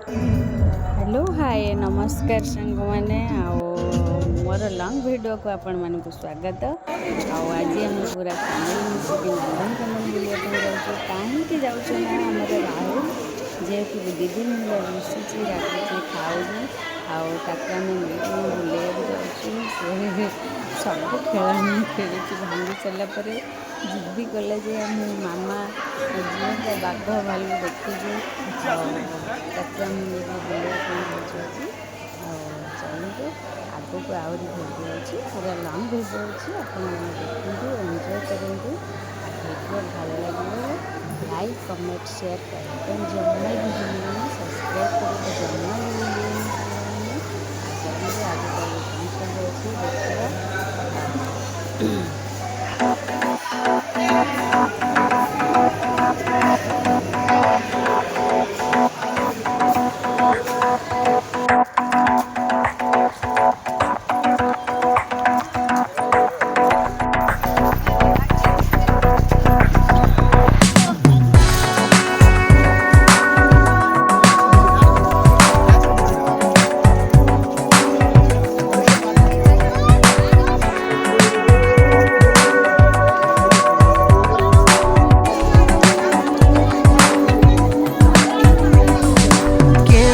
Hello hi नमस्कार सांग मैंने मोर लंग वीडियो को आपण मानक स्वागत आज आम पूरा फैमिली मिसिक नंदनकानन बुलाया जाऊँ कहीं जाऊँ ना आमर राहुल जेहेतु दी दिन है रुषि रागुच खाऊनी आम बुलैया जाऊँ सब खेल खेलु भांगी सारापर जिद भी कले मो मामा झील बाघ भालू देखुचु आम बुलाइक जाऊँ चलते आग को आहरी भिडियो अच्छी पूरा लंग भिडियो अच्छी आपने देखते एंजॉय करूँ भिडियो भल लगे लाइक कमेंट शेयर करें जमा भी भूलिए सब्सक्राइब करके जमा भी भूलिए चलिए आगे कौन सब अच्छी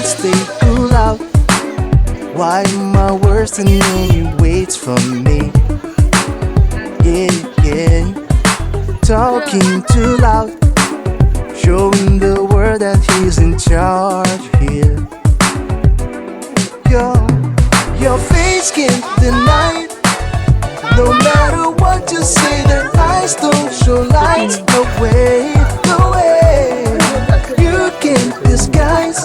Stay too loud. Why my worst and only waits for me? Yeah, yeah. Talking too loud, showing the world that he's in charge here. Your face can't deny it. No matter what you say, their eyes don't show light. No way, no way. You can't disguise.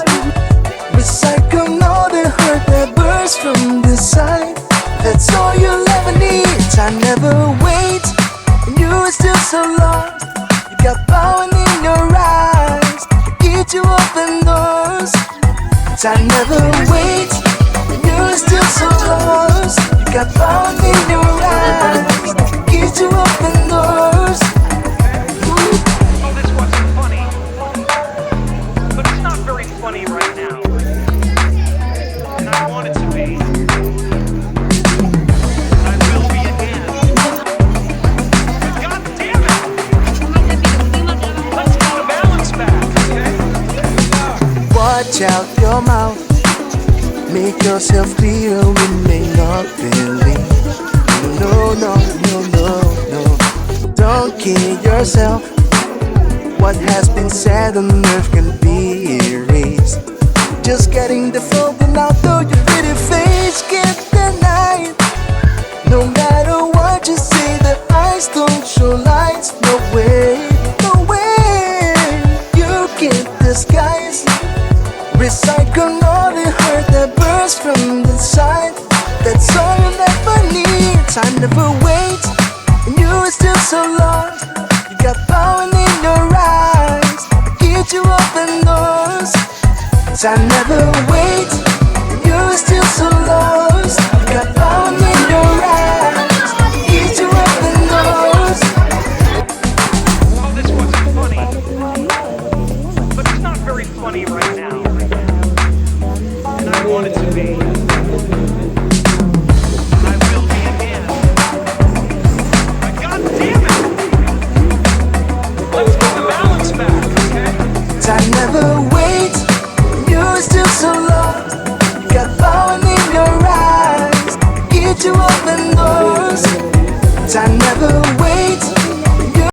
Recycle all the hurt that bursts from the side. That's all you'll ever need. I never wait, and you are still so lost. You got power in your eyes to get you open doors. I never wait, and you are still so lost. You got power in your eyes to get you open doors. Oh, this wasn't funny, but it's not very funny right now. I want it to be. I will be again. God damn it! Let's get the balance back, okay? Watch out your mouth. Make yourself clear, we may not believe. No, no, no, no, no. Don't kill yourself. What has been said on earth can be erased. Just getting the phone out, though your pretty face can't deny it. No matter what you say, the eyes don't show lights. No way, no way. You can't disguise. Recycle all the hurt that bursts from the side. That's all you'll ever need. I never wait, and you are still so lost. You got power in your eyes to get you open doors. I never wait, and you're still so lost. You got power in your eyes to get you open doors. Oh, this wasn't funny, but it's not very funny right now. And I want it to be. I will be again. God damn it! Let's get the balance back, okay? I never wait.